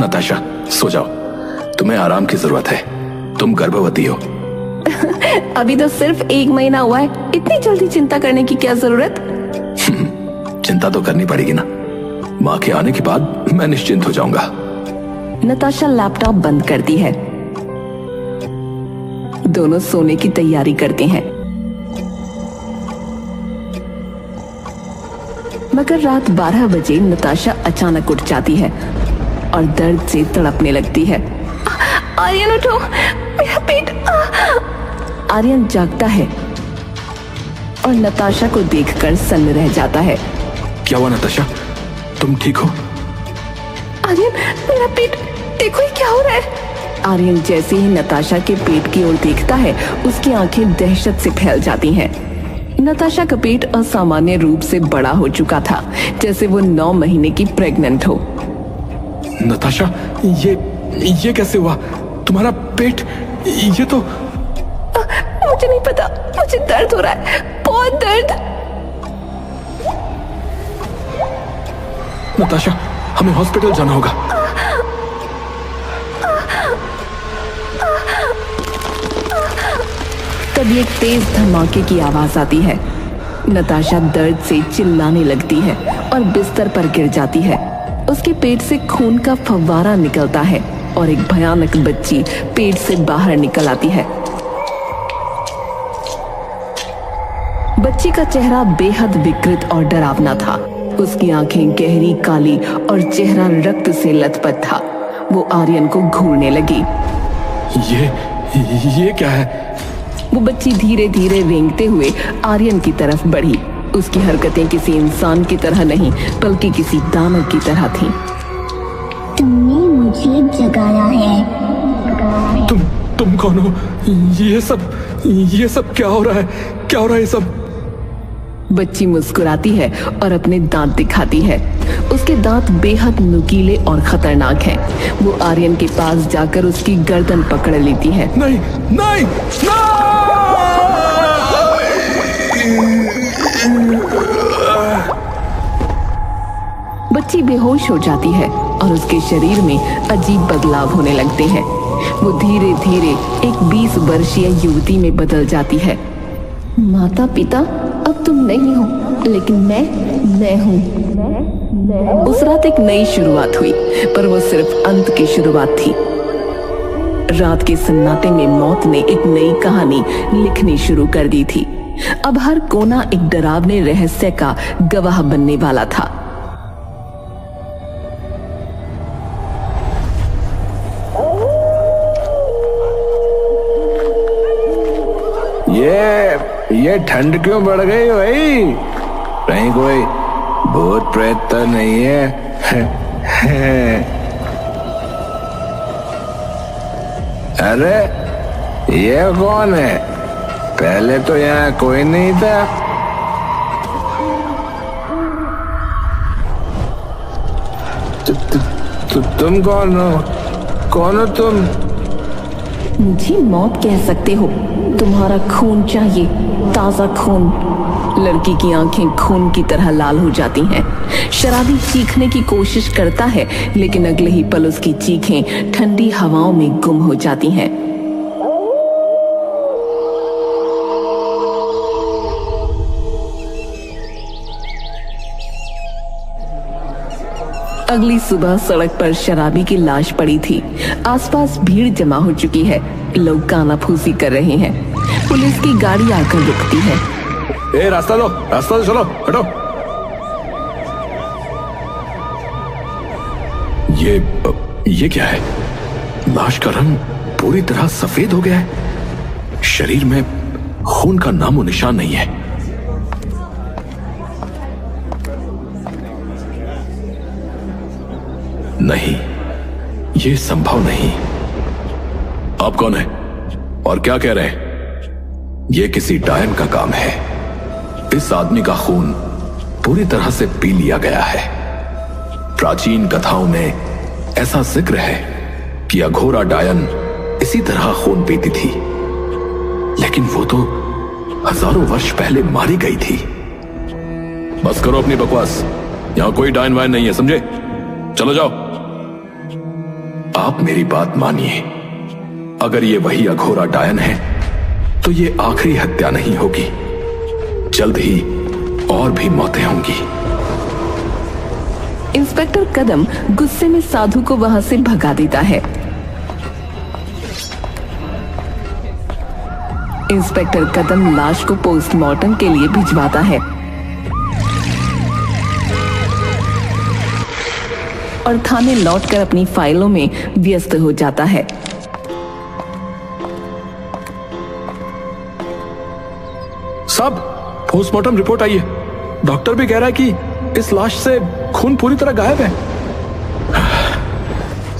नताशा, सो जाओ, तुम्हें आराम की जरूरत है, तुम गर्भवती हो। अभी तो सिर्फ 1 महीना हुआ है, इतनी जल्दी चिंता करने की क्या जरूरत? चिंता तो करनी पड़ेगी ना, माँ के आने के बाद मैं निश्चिंत हो जाऊंगा। नताशा लैपटॉप बंद करती है। दोनों सोने की तैयारी करते हैं, मगर रात 12 बजे नताशा अचानक उठ जाती है और दर्द से तड़पने लगती है। आर्यन उठो, मेरा पेट। आर्यन जागता है और नताशा को देखकर सन्न रह जाता है। क्या हुआ नताशा, तुम ठीक हो? आर्यन, मेरा पेट, देखो ये क्या हो रहा है। आर्यन जैसे ही नताशा के पेट की ओर देखता है, उसकी आंखें दहशत से फैल जाती हैं। नताशा का पेट असामान्य रूप से बड़ा हो चुका था, जैसे वो 9 महीने की प्रेग्नेंट हो। नताशा, ये कैसे हुआ? तुम्हारा पेट, ये तो मुझे नहीं पता, मुझे दर्द हो रहा है, बहुत दर्द। नताशा, हमें हॉस्पिटल जाना होगा। तभी एक तेज धमाके की आवाज आती है। नताशा दर्द से चिल्लाने लगती है और बिस्तर पर गिर जाती है। उसके पेट से खून का फव्वारा निकलता है और एक भयानक बच्ची पेट से बाहर निकल आती है। बच्ची का चेहरा बेहद विकृत और डरावना था। उसकी आंखें गहरी काली और चेहरा रक्त से लथपथ था। वो आर्यन को घूरने लगी। ये क्या है? वो बच्ची धीरे धीरे रेंगते हुए आर्यन की तरफ बढ़ी। उसकी हरकतें किसी इंसान की तरह नहीं, बल्कि किसी दानव की तरह थीं। तुमने मुझे जगाया है। तुम कौन हो? ये सब क्या हो रहा है? क्या हो रहा है ये सब? बच्ची मुस्कुराती है और अपने दांत दिखाती है। उसके दांत बेहद नुकीले और खतरनाक हैं। वो आर्यन के पास जाकर उसकी गर्दन पकड़ लेती है। नहीं, नहीं, नहीं! बच्ची बेहोश हो जाती है और उसके शरीर में अजीब बदलाव होने लगते हैं। वो धीरे धीरे एक 20 वर्षीय युवती में बदल जाती है। माता पिता, अब तुम नहीं हो, लेकिन मैं हूँ। उस रात एक नई शुरुआत हुई, पर वो सिर्फ अंत की शुरुआत थी। रात के सन्नाटे में मौत ने एक नई कहानी लिखनी शुरू कर दी थी। अब हर कोना एक डरावने रहस्य का गवाह बनने वाला था। ये ठंड क्यों बढ़ गई भाई? कहीं कोई भूत प्रेत तो नहीं है? अरे ये कौन है? पहले तो यहाँ कोई नहीं था। तुम कौन हो? कौन हो तुम? मुझे मौत कह सकते हो। तुम्हारा खून चाहिए, ताजा खून। लड़की की आंखें खून की तरह लाल हो जाती हैं। शराबी चीखने की कोशिश करता है, लेकिन अगले ही पल उसकी चीखें ठंडी हवाओं में गुम हो जाती हैं। अगली सुबह सड़क पर शराबी की लाश पड़ी थी। आसपास भीड़ जमा हो चुकी है। लोग कानाफूसी कर रहे हैं। पुलिस की गाड़ी आकर रुकती है। रास्ता दो, चलो, हटो। ये क्या है? लाश का रंग पूरी तरह सफेद हो गया है। शरीर में खून का नामो निशान नहीं है। नहीं, ये संभव नहीं। आप कौन है और क्या कह रहे हैं? ये किसी डायन का काम है। इस आदमी का खून पूरी तरह से पी लिया गया है। प्राचीन कथाओं में ऐसा जिक्र है कि अघोरा डायन इसी तरह खून पीती थी, लेकिन वो तो हजारों वर्ष पहले मारी गई थी। बस करो अपनी बकवास। यहां कोई डायन वायन नहीं है, समझे? चलो जाओ। आप मेरी बात मानिए, अगर ये वही अघोरा डायन है तो ये आखिरी हत्या नहीं होगी, जल्द ही और भी मौतें होंगी। इंस्पेक्टर कदम गुस्से में साधु को वहां से भगा देता है। इंस्पेक्टर कदम लाश को पोस्टमार्टम के लिए भिजवाता है और थाने लौटकर अपनी फाइलों में व्यस्त हो जाता है। साहब, पोस्टमार्टम रिपोर्ट आई है। डॉक्टर भी कह रहा है कि इस लाश से खून पूरी तरह गायब है।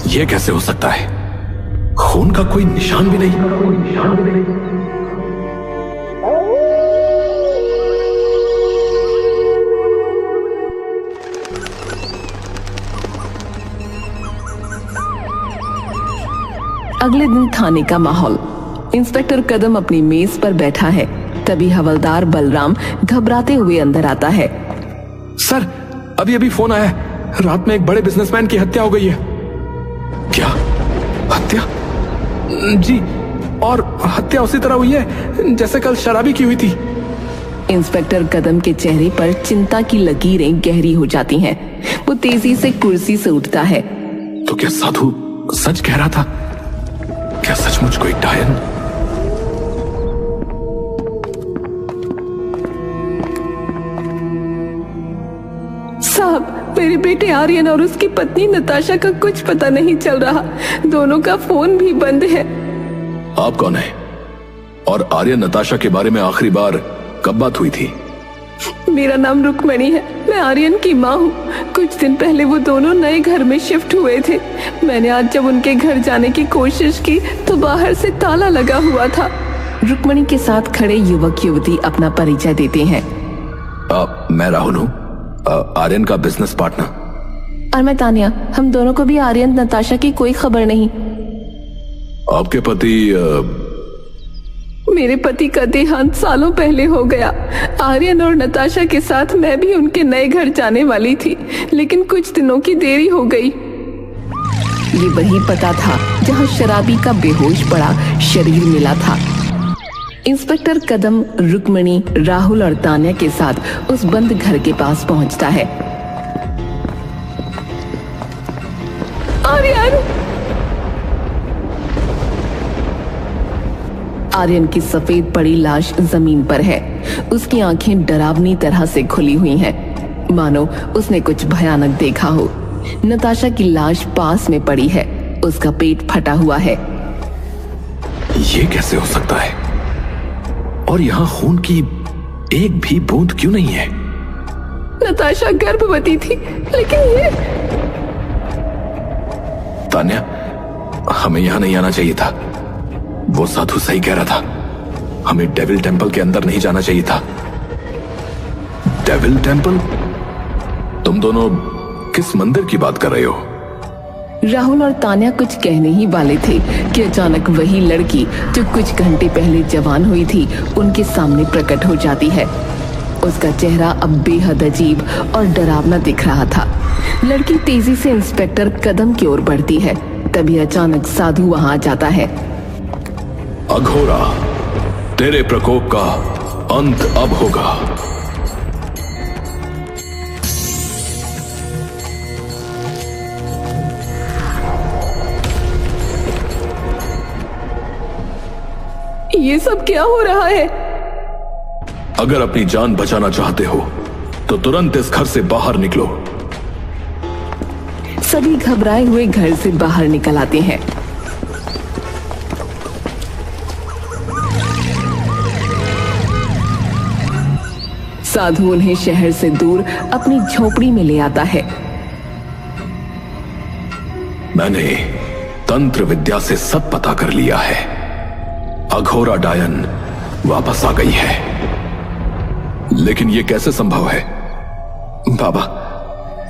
यह कैसे हो सकता है? खून का कोई निशान भी नहीं। अगले दिन थाने का माहौल। इंस्पेक्टर कदम अपनी मेज पर बैठा है, तभी हवलदार बलराम घबराते हुए अंदर आता है। सर, अभी अभी फोन आया है, रात में एक बड़े बिजनेसमैन की हत्या हो गई है। क्या हत्या? जी, और हत्या उसी तरह हुई है जैसे कल शराबी की हुई थी। इंस्पेक्टर कदम के चेहरे पर चिंता की लकीरें गहरी हो जाती हैं। वो तेजी से कुर्सी से उठता है। तो क्या साधु सच कह रहा था? क्या सचमुच कोई डायन? साहब, मेरे बेटे आर्यन और उसकी पत्नी नताशा का कुछ पता नहीं चल रहा। दोनों का फोन भी बंद है। आप कौन है? और आर्यन नताशा के बारे में आखिरी बार कब बात हुई थी? मेरा नाम रुक्मणी है, मैं आर्यन की माँ हूँ। कुछ दिन पहले वो दोनों नए घर में शिफ्ट हुए थे। मैंने आज जब उनके घर जाने की कोशिश की तो बाहर से ताला लगा हुआ था। रुक्मणी के साथ खड़े युवक युवती अपना परिचय देते हैं। मैं राहुल हूँ, आर्यन का बिजनेस पार्टनर। और मैं तानिया। हम दोनों को भी आर्यन नताशा की कोई खबर नहीं। आपके पति? मेरे पति का देहांत सालों पहले हो गया। आर्यन और नताशा के साथ मैं भी उनके नए घर जाने वाली थी, लेकिन कुछ दिनों की देरी हो गई। ये वही पता था जहां शराबी का बेहोश पड़ा शरीर मिला था। इंस्पेक्टर कदम रुक्मणी, राहुल और तान्या के साथ उस बंद घर के पास पहुंचता है। आर्यन की सफेद पड़ी लाश जमीन पर है। उसकी आंखें डरावनी तरह से खुली हुई हैं, मानो उसने कुछ भयानक देखा हो। नताशा की लाश पास में पड़ी है, उसका पेट फटा हुआ है। ये कैसे हो सकता है? और यहाँ खून की एक भी बूंद क्यों नहीं है? नताशा गर्भवती थी, लेकिन ये... तान्या, हमें यहाँ नहीं आना चाहिए था। वो साधु सही कह रहा था, हमें डेविल टेंपल के अंदर नहीं जाना चाहिए था। Devil temple? तुम दोनों किस मंदिर की बात कर रहे हो? राहुल और तान्या कुछ कहने ही वाले थे कि अचानक वही लड़की जो कुछ घंटे पहले जवान हुई थी उनके सामने प्रकट हो जाती है। उसका चेहरा अब बेहद अजीब और डरावना दिख रहा था। लड़की तेजी से इंस्पेक्टर कदम की ओर बढ़ती है, तभी अचानक साधु वहां आ जाता है। अघोरा, तेरे प्रकोप का अंत अब होगा। ये सब क्या हो रहा है? अगर अपनी जान बचाना चाहते हो तो तुरंत इस घर से बाहर निकलो। सभी घबराए हुए घर से बाहर निकल आते हैं। साधु उन्हें शहर से दूर अपनी झोपड़ी में ले आता है। मैंने तंत्र विद्या से सब पता कर लिया है। अघोरा डायन वापस आ गई है। लेकिन यह कैसे संभव है? बाबा,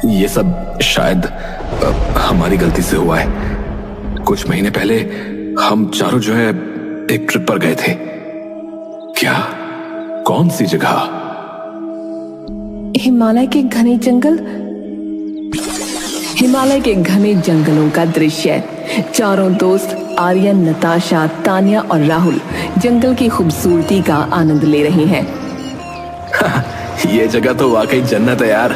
ये सब शायद हमारी गलती से हुआ है। कुछ महीने पहले हम चारों जो है एक ट्रिप पर गए थे। क्या? कौन सी जगह? हिमालय के घने जंगल। हिमालय के घने जंगलों का दृश्य। चारों दोस्त आर्यन, नताशा, तान्या और राहुल जंगल की खूबसूरती का आनंद ले रहे हैं। ये जगह तो वाकई जन्नत है यार।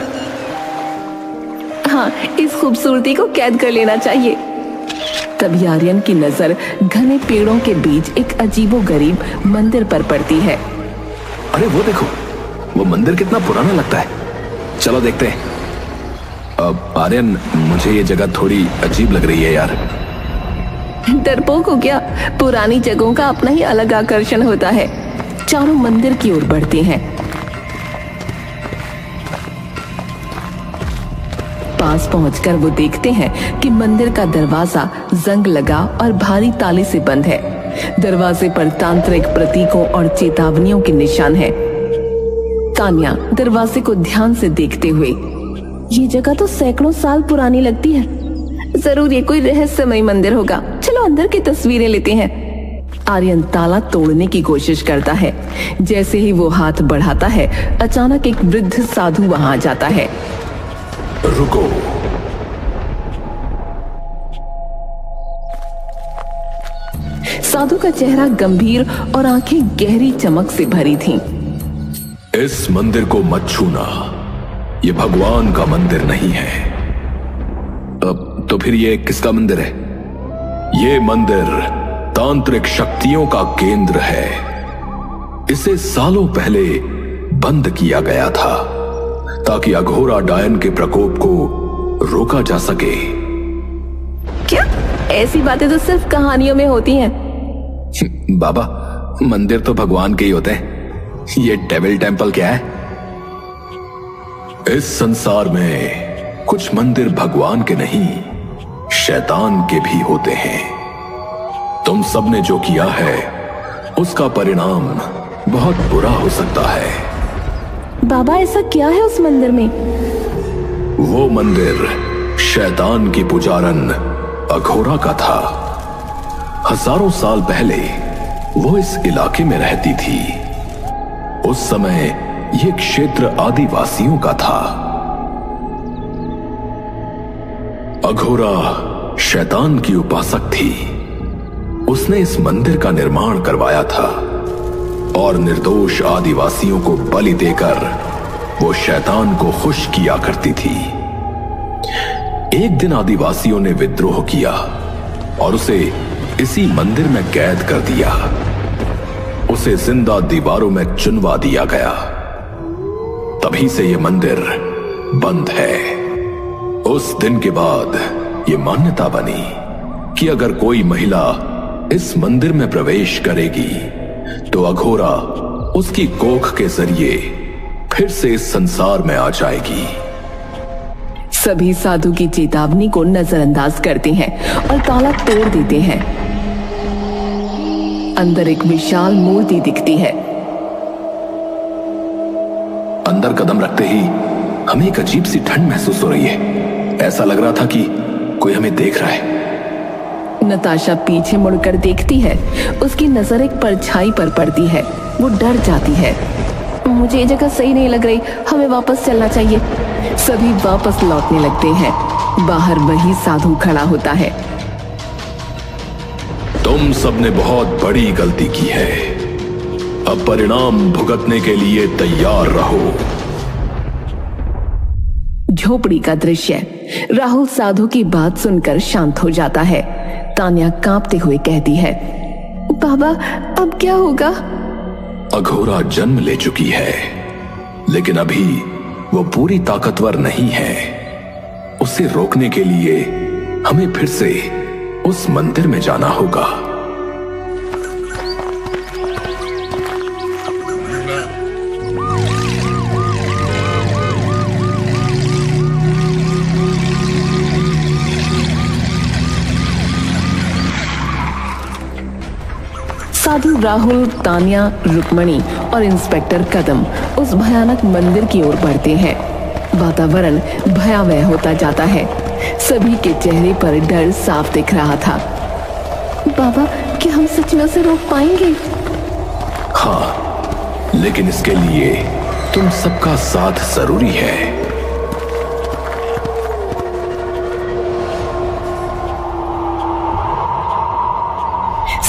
हाँ, इस खूबसूरती को कैद कर लेना चाहिए। तभी आर्यन की नजर घने पेड़ों के बीच एक अजीबोगरीब मंदिर पर पड़ती है। अरे वो देखो, वो मंदिर कितना पुराना लगता है। चलो देखते हैं। अब आर्यन, मुझे ये जगह थोड़ी अजीब लग रही है यार। डरपोक हो क्या? पुरानी जगहों का अपना ही अलग आकर्षण होता है। चारों मंदिर की ओर बढ़ते हैं। पास पहुंचकर वो देखते हैं कि मंदिर का दरवाजा जंग लगा और भारी ताले से बंद है। दरवाजे पर तांत्रिक प्रतीकों और चेतावनियों के निशान है। तान्या दरवाजे को ध्यान से देखते हुए, ये जगह तो सैकड़ों साल पुरानी लगती है। जरूर ये कोई रहस्यमय मंदिर होगा। चलो अंदर की तस्वीरें लेते हैं। आर्यन ताला तोड़ने की कोशिश करता है। जैसे ही वो हाथ बढ़ाता है, अचानक एक वृद्ध साधु वहां आ जाता है। रुको। साधु का चेहरा गंभीर और आंखें गहरी चमक से भरी थीं। इस मंदिर को मत छूना, ये भगवान का मंदिर नहीं है। अब तो फिर ये किसका मंदिर है? ये मंदिर तांत्रिक शक्तियों का केंद्र है। इसे सालों पहले बंद किया गया था ताकि अघोरा डायन के प्रकोप को रोका जा सके। क्या? ऐसी बातें तो सिर्फ कहानियों में होती हैं। बाबा, मंदिर तो भगवान के ही होते हैं। ये डेविल टेम्पल क्या है? इस संसार में कुछ मंदिर भगवान के नहीं, शैतान के भी होते हैं। तुम सबने जो किया है उसका परिणाम बहुत बुरा हो सकता है। बाबा, ऐसा क्या है उस मंदिर में? वो मंदिर शैतान की पुजारन अघोरा का था। हजारों साल पहले वो इस इलाके में रहती थी। उस समय ये क्षेत्र आदिवासियों का था। अघोरा शैतान की उपासक थी। उसने इस मंदिर का निर्माण करवाया था और निर्दोष आदिवासियों को बलि देकर वो शैतान को खुश किया करती थी। एक दिन आदिवासियों ने विद्रोह किया और उसे इसी मंदिर में कैद कर दिया। उसे जिंदा दीवारों में चुनवा दिया गया। तभी से यह मंदिर बंद है। उस दिन के बाद यह मान्यता बनी कि अगर कोई महिला इस मंदिर में प्रवेश करेगी तो अघोरा उसकी कोख के जरिए फिर से इस संसार में आ जाएगी। सभी साधु की चेतावनी को नजरअंदाज करते हैं और ताला तोड़ देते हैं। अंदर एक विशाल मूर्ति दिखती है। अंदर कदम रखते ही हमें एक अजीब सी ठंड महसूस हो रही है। ऐसा लग रहा था कि कोई हमें देख रहा है। नताशा पीछे मुड़कर देखती है। उसकी नजर एक परछाई पर पड़ती है। वो डर जाती है। मुझे ये जगह सही नहीं लग रही, हमें वापस चलना चाहिए। सभी वापस लौटने लगते हैं। बाहर वही साधु खड़ा होता है। तुम सबने बहुत बड़ी गलती की है। अब परिणाम भुगतने के लिए तैयार रहो। झोपड़ी का दृश्य। राहुल साधु की बात सुनकर शांत हो जाता है। तान्या कांपते हुए कहती है, बाबा, अब क्या होगा? अघोरा जन्म ले चुकी है, लेकिन अभी वो पूरी ताकतवर नहीं है। उसे रोकने के लिए हमें फिर से उस मंदिर में जाना होगा। साधु राहुल, तान्या, रुक्मणी और इंस्पेक्टर कदम उस भयानक मंदिर की ओर बढ़ते हैं। वातावरण भयावह होता जाता है। सभी के चेहरे पर डर साफ दिख रहा था। बाबा, क्या हम सच में उसे रोक पाएंगे? हाँ, लेकिन इसके लिए तुम सबका साथ जरूरी है।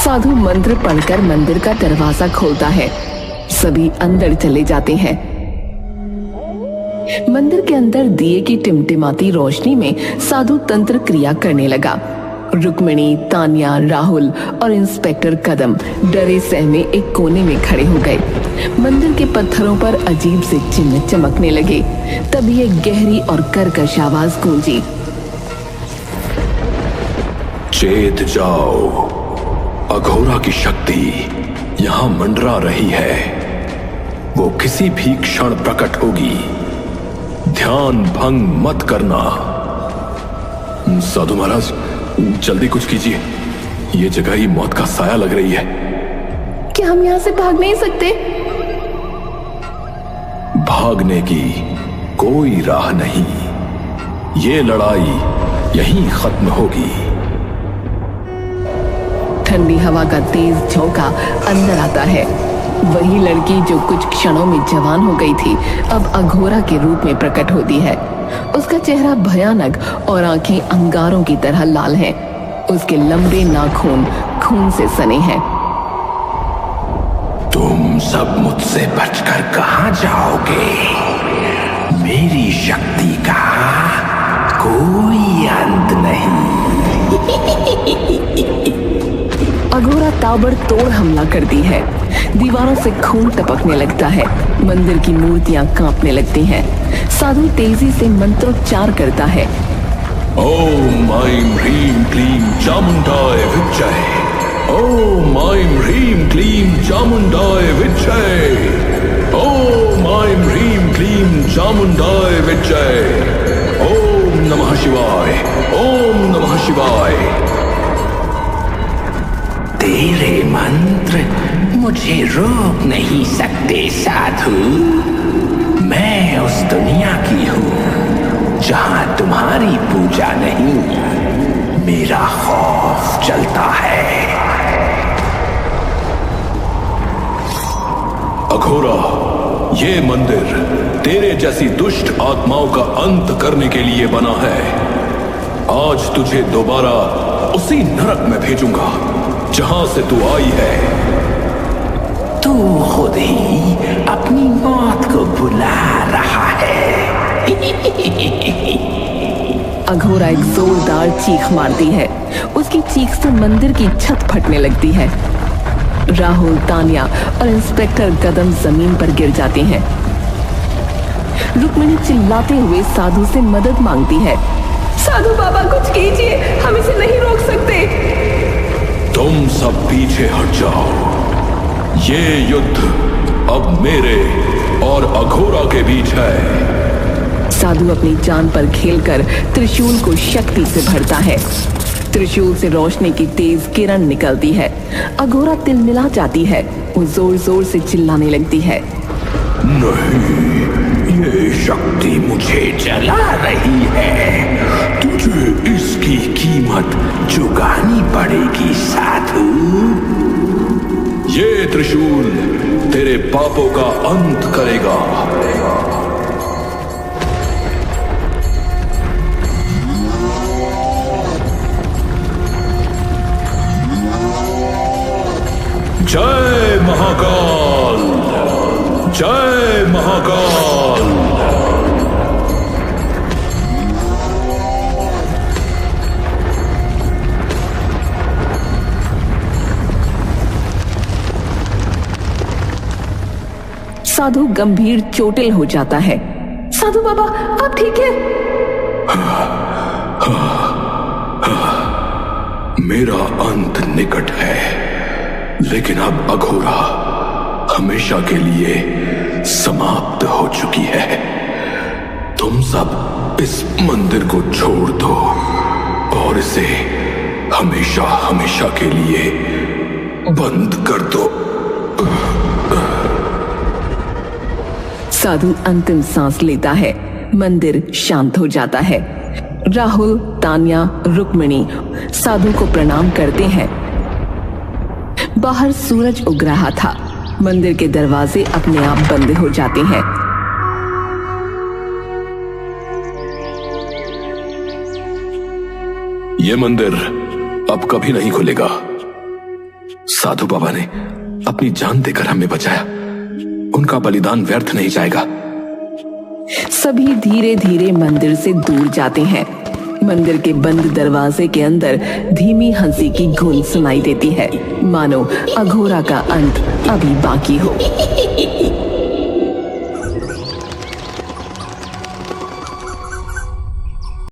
साधु मंत्र पढ़कर मंदिर का दरवाजा खोलता है। सभी अंदर चले जाते हैं। मंदिर के अंदर दिए की टिमटिमाती रोशनी में साधु तंत्र क्रिया करने लगा। रुक्मिणी, तान्या, राहुल और इंस्पेक्टर कदम डरे सहमे एक कोने में खड़े हो गए। मंदिर के पत्थरों पर अजीब से चिन्ह चमकने लगे। तभी एक गहरी और कर्कश आवाज गूंजी। चेत जाओ, अघोरा की शक्ति यहां मंडरा रही है। वो किसी भी क्षण प्रकट होगी। ध्यान भंग मत करना। साधु महाराज, जल्दी कुछ कीजिए। ये जगह ही मौत का साया लग रही है। क्या हम यहाँ से भाग नहीं सकते? भागने की कोई राह नहीं। ये लड़ाई यहीं खत्म होगी। ठंडी हवा का तेज झोंका अंदर आता है। वही लड़की जो कुछ क्षणों में जवान हो गई थी, अब अघोरा के रूप में प्रकट होती है। उसका चेहरा भयानक और आंखें अंगारों की तरह लाल हैं। उसके लंबे नाखून खून से सने हैं। तुम सब मुझसे बचकर कहां जाओगे? मेरी शक्ति का कोई अंत नहीं। अघोरा ताबड़तोड़ हमला करती है। दीवारों से खून टपकने लगता है। मंदिर की मूर्तियां कांपने लगती हैं। साधु तेजी से मंत्रोच्चार करता है। ओम ऐं ह्रीं क्लीं चामुंडाय विच्चय। ओम ऐं ह्रीं क्लीं चामुंडाय विच्चय। ओम ऐं ह्रीं क्लीं चामुंडाय विच्चय। ओम नमः शिवाय। ओम नमः शिवाय। तेरे मंत्र मुझे रोक नहीं सकते साधु। मैं उस दुनिया की हूं जहां तुम्हारी पूजा नहीं, मेरा खौफ चलता है। अघोरा, ये मंदिर तेरे जैसी दुष्ट आत्माओं का अंत करने के लिए बना है। आज तुझे दोबारा उसी नरक में भेजूंगा जहां से तू आई है। तू खुद ही अपनी मौत को बुला रहा है। अघोरा एक जोरदार चीख मारती है। उसकी चीख से मंदिर की छत फटने लगती है। राहुल, तान्या और इंस्पेक्टर कदम जमीन पर गिर जाते हैं। रुक्मिणी चिल्लाते हुए साधु से मदद मांगती है। साधु बाबा, कुछ कीजिए, हम इसे नहीं रोक सकते। तुम सब पीछे हट जाओ। ये युद्ध अब मेरे और अघोरा के बीच है। साधु अपनी जान पर खेलकर त्रिशूल को शक्ति से भरता है। त्रिशूल से रोशनी की तेज किरण निकलती है। अघोरा तिलमिला जाती है। वो जोर जोर से चिल्लाने लगती है। नहीं, ये शक्ति मुझे जला रही है। तुझे इसकी कीमत चुकानी पड़ेगी साधु। ये त्रिशूल तेरे पापों का अंत करेगा। जय महाकाल, जय महाकाल। साधु गंभीर चोटिल हो जाता है। साधु बाबा, आप ठीक है? मेरा अंत निकट है, लेकिन अब अघोरा हमेशा के लिए समाप्त हो चुकी है। तुम सब इस मंदिर को छोड़ दो और इसे हमेशा हमेशा के लिए बंद कर दो। साधु अंतिम सांस लेता है। मंदिर शांत हो जाता है। राहुल, तान्या, रुक्मिणी साधु को प्रणाम करते हैं। बाहर सूरज उग रहा था। मंदिर के दरवाजे अपने आप बंद हो जाते हैं। यह मंदिर अब कभी नहीं खुलेगा। साधु बाबा ने अपनी जान देकर हमें बचाया, उनका बलिदान व्यर्थ नहीं जाएगा। सभी धीरे धीरे मंदिर से दूर जाते हैं। मंदिर के बंद दरवाजे के अंदर धीमी हंसी की गूंज सुनाई देती है, मानो अघोरा का अंत अभी बाकी हो।